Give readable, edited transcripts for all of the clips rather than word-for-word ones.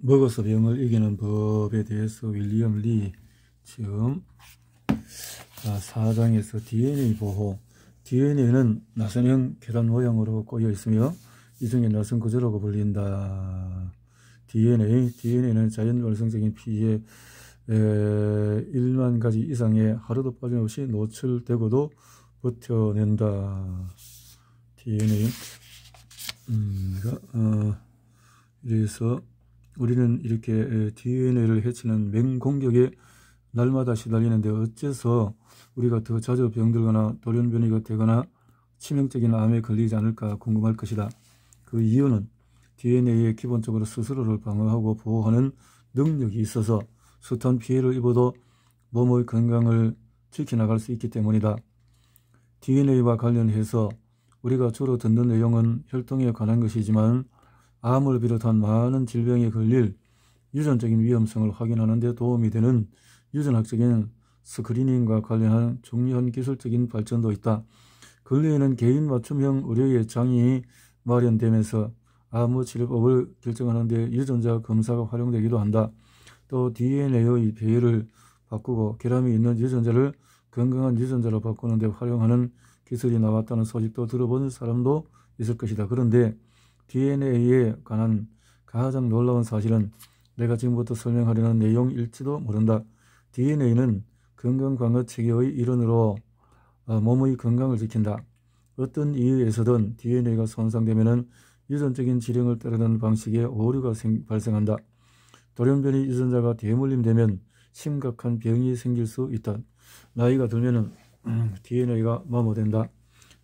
먹어서 병을 이기는 법에 대해서 윌리엄 리 지금 4장에서 DNA 보호. DNA는 나선형 계란 모양으로 꼬여 있으며 이 중에 나선 구조라고 불린다. DNA는 자연 활성적인 피에 1만 가지 이상의 하루도 빠짐없이 노출되고도 버텨낸다. DNA. 그래서 우리는 이렇게 DNA를 해치는 맹공격에 날마다 시달리는데 어째서 우리가 더 자주 병들거나 돌연변이가 되거나 치명적인 암에 걸리지 않을까 궁금할 것이다. 그 이유는 DNA에 기본적으로 스스로를 방어하고 보호하는 능력이 있어서 숱한 피해를 입어도 몸의 건강을 지켜나갈 수 있기 때문이다. DNA와 관련해서 우리가 주로 듣는 내용은 혈통에 관한 것이지만 암을 비롯한 많은 질병에 걸릴 유전적인 위험성을 확인하는 데 도움이 되는 유전학적인 스크리닝과 관련한 중요한 기술적인 발전도 있다. 근래에는 개인 맞춤형 의료의 장이 마련되면서 암의 치료법을 결정하는 데 유전자 검사가 활용되기도 한다. 또 DNA의 배열을 바꾸고 결함이 있는 유전자를 건강한 유전자로 바꾸는 데 활용하는 기술이 나왔다는 소식도 들어본 사람도 있을 것이다. 그런데 DNA에 관한 가장 놀라운 사실은 내가 지금부터 설명하려는 내용일지도 모른다. DNA는 건강방어 체계의 일원으로 몸의 건강을 지킨다. 어떤 이유에서든 DNA가 손상되면 유전적인 지령을 따르는 방식의 오류가 발생한다. 돌연변이 유전자가 대물림되면 심각한 병이 생길 수 있다. 나이가 들면 DNA가 마모된다.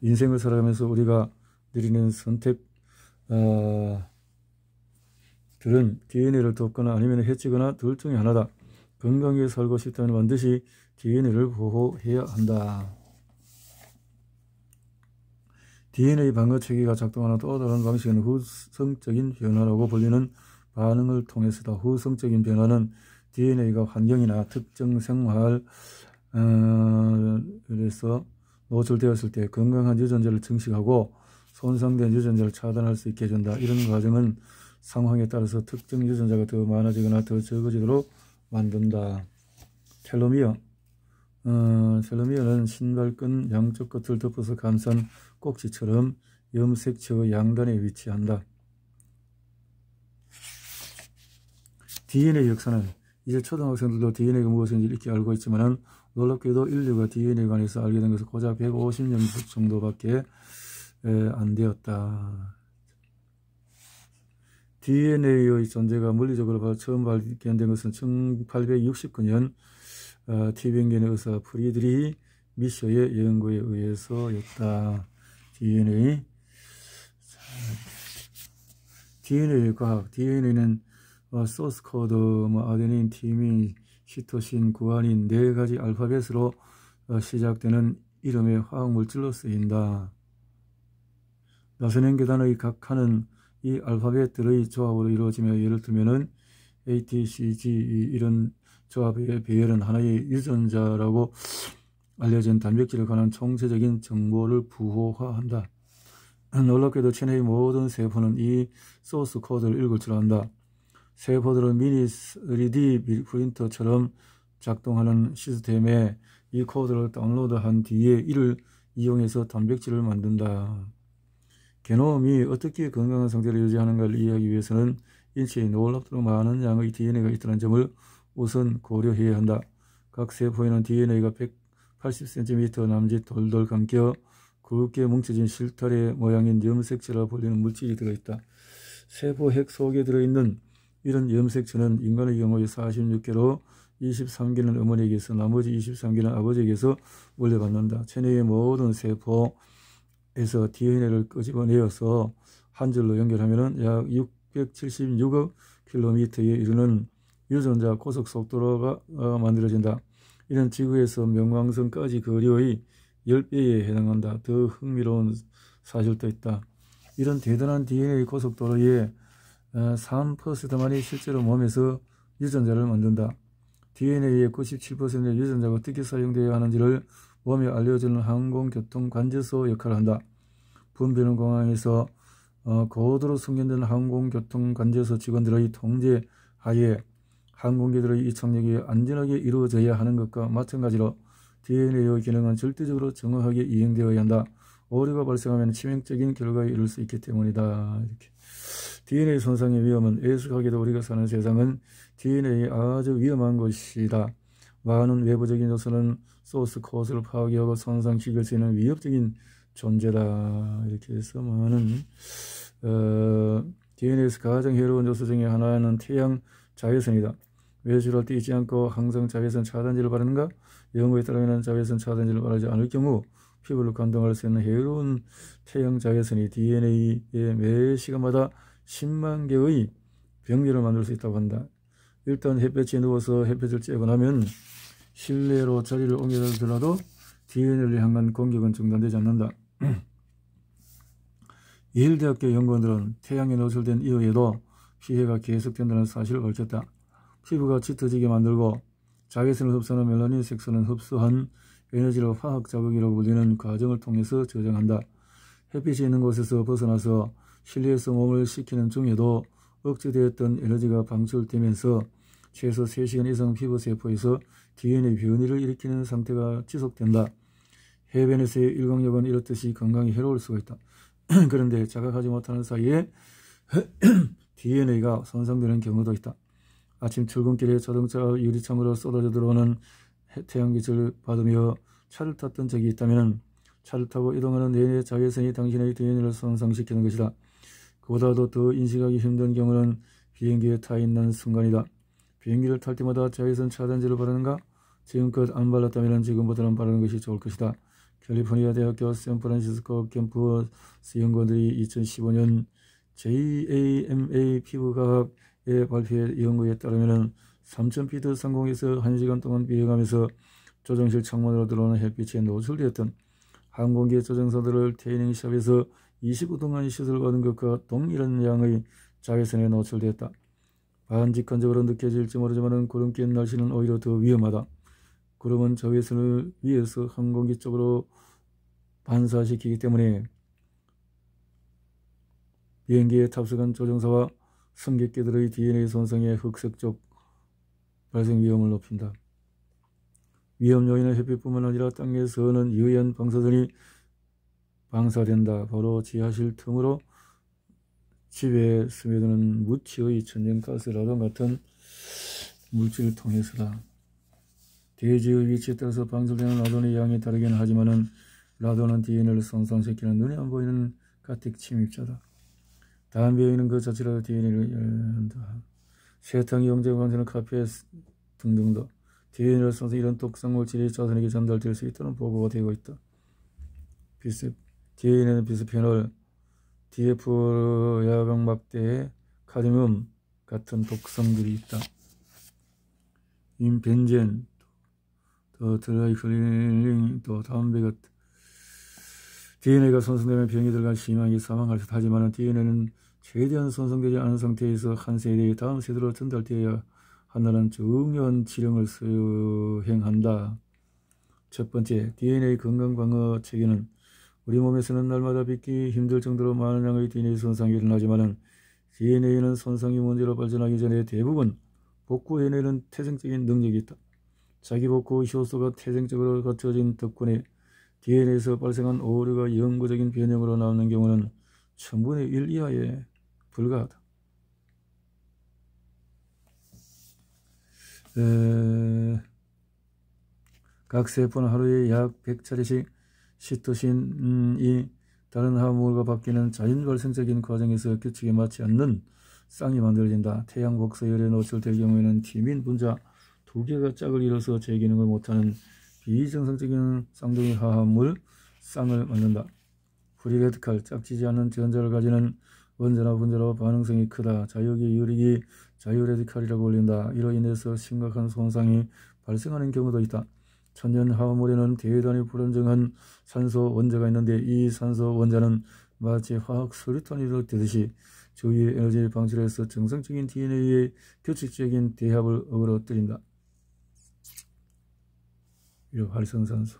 인생을 살아가면서 우리가 내리는 선택 들은 DNA를 돕거나 아니면 해치거나 둘 중에 하나다. 건강하게 살고 싶다면 반드시 DNA를 보호해야 한다. DNA 방어 체계가 작동하는 또 다른 방식은 후성적인 변화라고 불리는 반응을 통해서다. 후성적인 변화는 DNA가 환경이나 특정 생활 그래서 노출되었을 때 건강한 유전자를 증식하고 손상된 유전자를 차단할 수 있게 해준다. 이런 과정은 상황에 따라서 특정 유전자가 더 많아지거나 더 적어지도록 만든다. 텔로미어. 텔로미어는 신발끈 양쪽 끝을 덮어서 감싼 꼭지처럼 염색체의 양단에 위치한다. DNA 역사는 이제 초등학생들도 DNA가 무엇인지 이렇게 알고 있지만 놀랍게도 인류가 DNA에 관해서 알게 된 것은 고작 150년 정도밖에 안 되었다. DNA의 존재가 물리적으로 처음 발견된 것은 1869년 티빙겐의 의사 프리드리히 미셔의 연구에 의해서였다. DNA 과학. DNA는 소스 코드, 아데닌, 티민, 시토신, 구아닌 4가지 알파벳으로 시작되는 이름의 화학물질로 쓰인다. 나선형 계단의 각 칸은 이 알파벳들의 조합으로 이루어지며 예를 들면은 A, T, C, G 이런 조합의 배열은 하나의 유전자라고 알려진 단백질에 관한 총체적인 정보를 부호화한다. 놀랍게도 체내의 모든 세포는 이 소스 코드를 읽을 줄 안다. 세포들은 미니 3D 프린터처럼 작동하는 시스템에 이 코드를 다운로드한 뒤에 이를 이용해서 단백질을 만든다. 게놈이 어떻게 건강한 상태를 유지하는가를 이해하기 위해서는 인체에 놀랍도록 많은 양의 DNA가 있다는 점을 우선 고려해야 한다. 각 세포에는 DNA가 180cm 남짓 돌돌 감겨 굵게 뭉쳐진 실타래 모양인 염색체라 불리는 물질이 들어있다. 세포 핵 속에 들어있는 이런 염색체는 인간의 경우에 46개로 23개는 어머니에게서 나머지 23개는 아버지에게서 물려받는다. 체내의 모든 세포에서 DNA를 끄집어내어서 한 줄로 연결하면 약 676억 킬로미터에 이르는 유전자 고속 속도가 만들어진다. 이는 지구에서 명왕성까지 거리의 10배에 해당한다. 더 흥미로운 사실도 있다. 이런 대단한 DNA 고속도로의 3%만이 실제로 몸에서 유전자를 만든다. DNA의 97%의 유전자가 어떻게 사용되어야 하는지를 몸에 알려주는 항공교통관제소 역할을 한다. 분비는 공항에서 고도로 숙련된 항공교통관제소 직원들의 통제 하에 항공기들의 이착륙이 안전하게 이루어져야 하는 것과 마찬가지로 DNA의 기능은 절대적으로 정확하게 이행되어야 한다. 오류가 발생하면 치명적인 결과에 이를 수 있기 때문이다. 이렇게. DNA 손상의 위험은 애석하게도 우리가 사는 세상은 DNA 아주 위험한 것이다. 많은 외부적인 요소는 소스 코드를 파괴하고 손상시킬 수 있는 위협적인 존재다. 이렇게 해서 많은 DNA에서 가장 해로운 요소 중에 하나는 태양 자외선이다. 외출할 때 잊지 않고 항상 자외선 차단제를 바르는가? 연구에 따르면 자외선 차단제를 바르지 않을 경우 피부를 감동할 수 있는 해로운 태양 자외선이 DNA에 매 시간마다 10만 개의 병리를 만들 수 있다고 한다. 일단 햇볕에 누워서 햇볕을 쬐고 나면 실내로 자리를 옮겨들더라도 DNA를 향한 공격은 중단되지 않는다. 예일대학교 연구원들은 태양에 노출된 이후에도 피해가 계속된다는 사실을 밝혔다. 피부가 짙어지게 만들고 자외선을 흡수하는 멜라닌 색소는 흡수한 에너지를 화학 자극이라고 불리는 과정을 통해서 저장한다. 햇빛이 있는 곳에서 벗어나서 실내에서 몸을 식히는 중에도 억제되었던 에너지가 방출되면서 최소 3시간 이상 피부세포에서 DNA 변이를 일으키는 상태가 지속된다. 해변에서의 일광욕은 이렇듯이 건강에 해로울 수가 있다. 그런데 자각하지 못하는 사이에 DNA가 손상되는 경우도 있다. 아침 출근길에 자동차 유리창으로 쏟아져 들어오는 태양빛을 받으며 차를 탔던 적이 있다면 차를 타고 이동하는 내내 자외선이 당신의 DNA를 손상시키는 것이다. 그보다도 더 인식하기 힘든 경우는 비행기에 타 있는 순간이다. 비행기를 탈 때마다 자외선 차단제를 바르는가? 지금껏 안 발랐다면 지금부터는 바르는 것이 좋을 것이다. 캘리포니아 대학교 샌프란시스코 캠퍼스 연구원들이 2015년 JAMA 피부과학의 발표의 연구에 따르면 3000피트 상공에서 1시간 동안 비행하면서 조정실 창문으로 들어오는 햇빛에 노출되었던 항공기 조정사들을 트레이닝샵에서 25동안 시술을 받은 것과 동일한 양의 자외선에 노출되었다. 반직관적으로 느껴질지 모르지만 구름 낀 날씨는 오히려 더 위험하다. 구름은 자외선을 위에서 항공기 쪽으로 반사시키기 때문에 비행기에 탑승한 조종사와 승객들의 DNA 손상의 흑색적 발생 위험을 높인다. 위험 요인은 햇빛뿐만 아니라 땅에서는 유해한 방사선이 방사된다. 바로 지하실 틈으로 집에 스며드는 무치의 천연가스 라돈 같은 물질을 통해서다. 대지의 위치에 따라서 방출되는 라돈의 양이 다르긴 하지만 라돈은 DNA를 손상시키는 눈에 안 보이는 가택 침입자다. 담배에 있는 그 자체라도 DNA를 한다. 세탕, 영재, 관절, 카페 등등도 DNA를 써서 이런 독성 물질이 자손에게 전달될 수 있다는 보고가 되고 있다. DNA는 비스페놀, DF 야광막대에 카드뮴 같은 독성들이 있다. 벤젠, 또 드라이클리닝, 또 담배 같은 DNA가 손상되면 병이 들어가 심하게 사망할 수 하지만 DNA는 최대한 손상되지 않은 상태에서 한 세대의 다음 세대로 전달되어야 한다는 중요한 지령을 수행한다. 첫 번째, DNA 건강 방어 체계는 우리 몸에서는 날마다 믿기 힘들 정도로 많은 양의 DNA 손상이 일어나지만 DNA는 손상이 문제로 발전하기 전에 대부분 복구해내는 태생적인 능력이 있다. 자기 복구 효소가 태생적으로 갖춰진 덕분에 DNA에서 발생한 오류가 영구적인 변형으로 남는 경우는 1000분의 1 이하에 불과하다. 각 세포는 하루에 약 100차례씩 시토신이 다른 화합물과 바뀌는 자연 발생적인 과정에서 규칙에 맞지 않는 쌍이 만들어진다. 태양 복사열에 노출될 경우에는 티민 분자 2개가 짝을 이뤄서 제 기능을 못하는 비정상적인 쌍둥이 화합물 쌍을 만든다. 프리레디칼, 짝지지 않는 전자를 가지는 원자나 분자로 반응성이 크다. 자유기 유리기 자유레디칼이라고 불린다. 이로 인해서 심각한 손상이 발생하는 경우도 있다. 천연 화합물에는 대단히 불안정한 산소 원자가 있는데 이 산소 원자는 마치 화학 수류탄이 되듯이 주위의 에너지를 방출해서 정상적인 DNA의 규칙적인 대합을 어그러뜨린다. 이 활성산소.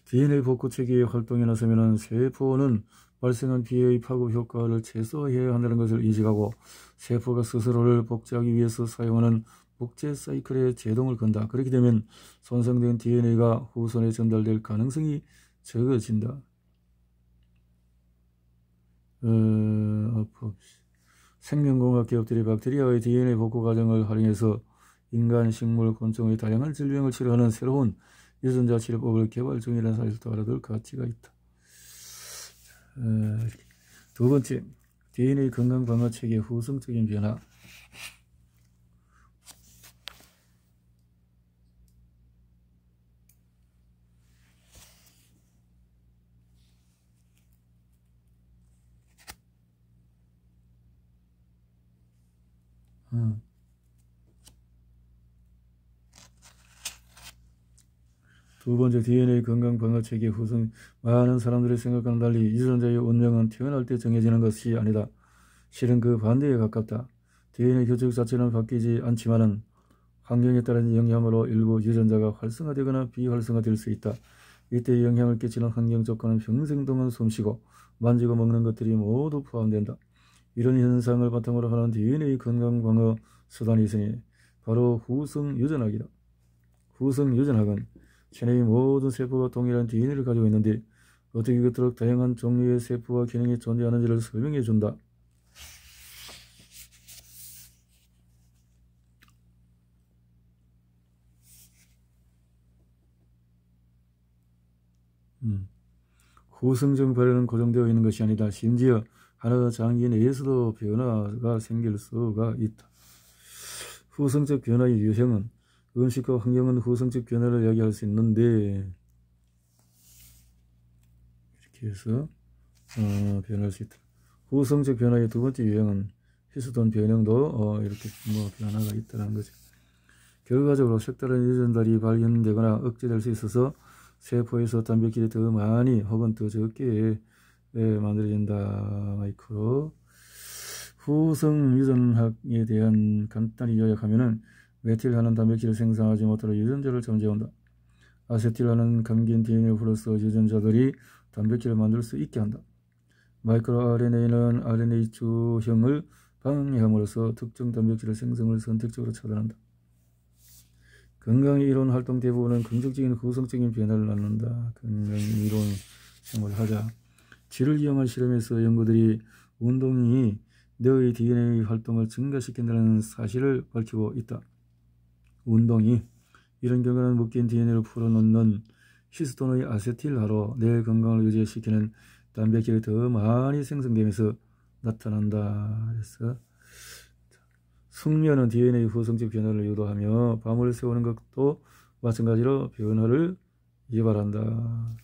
DNA 복구 체계의 활동에 나서면 세포는 발생한 비해의 파급 효과를 최소화해야 한다는 것을 인식하고 세포가 스스로를 복제하기 위해서 사용하는 복제 사이클에 제동을 건다. 그렇게 되면 손상된 DNA가 후손에 전달될 가능성이 적어진다. 생명공학 기업들이 박테리아의 DNA 복구 과정을 활용해서 인간, 식물, 곤충의 다양한 질병을 치료하는 새로운 유전자 치료법을 개발 중이라는 사실도 알아둘 가치가 있다. 두 번째, DNA 건강 방어 체계 후성적인 변화. 두 번째, DNA 건강 방어 체계 후성. 많은 사람들의 생각과는 달리 유전자의 운명은 태어날 때 정해지는 것이 아니다. 실은 그 반대에 가깝다. DNA 규칙 자체는 바뀌지 않지만은 환경에 따른 영향으로 일부 유전자가 활성화되거나 비활성화될 수 있다. 이때 영향을 끼치는 환경 조건은 평생 동안 숨쉬고 만지고 먹는 것들이 모두 포함된다. 이런 현상을 바탕으로 하는 DNA 건강 방어 수단이 있으니 바로 후성 유전학이다. 후성 유전학은 체내의 모든 세포가 동일한 DNA를 가지고 있는데 어떻게 그토록 다양한 종류의 세포와 기능이 존재하는지를 설명해 준다. 후성적 발현은 고정되어 있는 것이 아니다. 심지어 하나 장기 내에서도 변화가 생길 수가 있다. 후성적 변화의 유형은 음식과 환경은 후성적 변화를 이야기할 수 있는데 이렇게 해서 변할 수 있다. 후성적 변화의 두 번째 유형은 히스톤 변형도 이렇게 변화가 있다는 거죠. 결과적으로 색다른 유전자들이 발견되거나 억제될 수 있어서 세포에서 단백질이 더 많이 혹은 더 적게 만들어진다. 마이크로. 후성 유전학에 대한 간단히 요약하면은 메틸하는 단백질을 생성하지 못하러 유전자를 잠재운다. 아세틸하는 감긴 DNA 플러스 유전자들이 단백질을 만들 수 있게 한다. 마이크로 RNA는 RNA 주형을 방해함으로써 특정 단백질의 생성을 선택적으로 차단한다. 건강의 이론 활동 대부분은 긍정적인 후성적인 변화를 낳는다. 건강의 이론 생활을 하자. 쥐를 이용한 실험에서 연구들이 운동이 뇌의 DNA 활동을 증가시킨다는 사실을 밝히고 있다. 운동이 이런 경우는 묶인 DNA를 풀어놓는 히스톤의 아세틸하로 뇌 건강을 유지시키는 단백질이 더 많이 생성되면서 나타난다. 그래서 숙면은 DNA 후성적 변화를 유도하며 밤을 새우는 것도 마찬가지로 변화를 유발한다.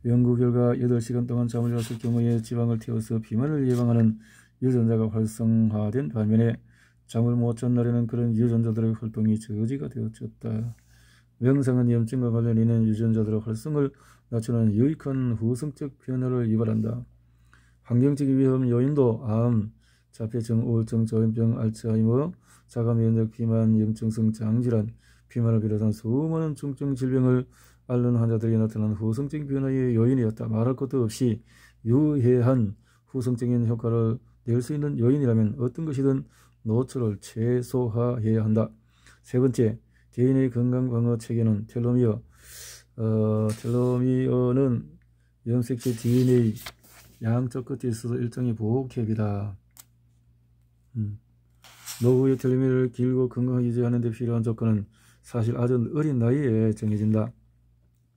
연구 결과 8시간 동안 잠을 잤을 경우에 지방을 태워서 비만을 예방하는 유전자가 활성화된 반면에 잠을 못 잔 날에는 그런 유전자들의 활동이 저지가 되어졌다. 명상은 염증과 관련 있는 유전자들의 활성을 낮추는 유익한 후성적 변화를 유발한다. 환경적 위험 요인도 암, 자폐증, 우울증, 조현병, 알츠하이머, 자가면역 비만, 염증성 장질환, 비만을 비롯한 수많은 중증 질병을 앓는 환자들이 나타난 후성적인 변화의 요인이었다. 말할 것도 없이 유해한 후성적인 효과를 낼 수 있는 요인이라면 어떤 것이든 노출을 최소화해야 한다. 세 번째, DNA 건강 방어 체계는 텔로미어. 텔로미어는 염색체 DNA 양쪽 끝에 있어서 일종의 보호캡이다. 노후의 텔로미어를 길고 건강하게 유지하는 데 필요한 조건은 사실 아주 어린 나이에 정해진다.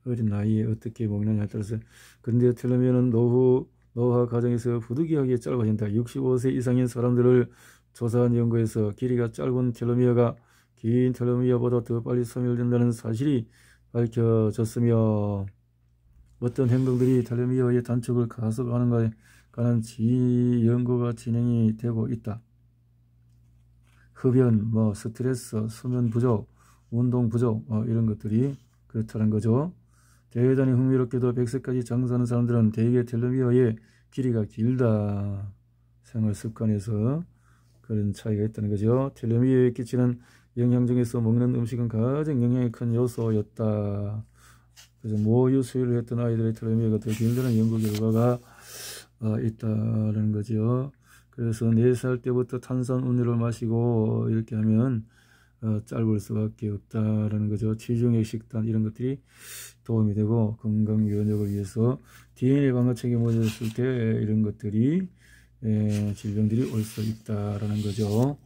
어린 나이에 어떻게 먹느냐에 따라서. 그런데 텔로미어는 노화 과정에서 부득이하게 짧아진다. 65세 이상인 사람들을 조사한 연구에서 길이가 짧은 텔로미어가 긴 텔로미어보다 더 빨리 소멸된다는 사실이 밝혀졌으며 어떤 행동들이 텔로미어의 단축을 가속하는가에 관한 연구가 진행이 되고 있다. 흡연, 스트레스, 수면 부족, 운동 부족 이런 것들이 그렇다는 거죠. 대단히 흥미롭게도 100세까지 장수하는 사람들은 대개 텔로미어의 길이가 길다. 생활 습관에서 그런 차이가 있다는 거죠. 텔로미어에 끼치는 영향 중에서 먹는 음식은 가장 영향이 큰 요소였다. 그래서 모유 수유를 했던 아이들의 텔레미아가 더 길다는 연구 결과가 있다는 거죠. 그래서 4살 때부터 탄산음료를 마시고 이렇게 하면 짧을 수밖에 없다라는 거죠. 지중해 식단 이런 것들이 도움이 되고 건강 면역을 위해서 DNA 방사책이 묻었을 때 이런 것들이 질병들이 올 수 있다라는 거죠.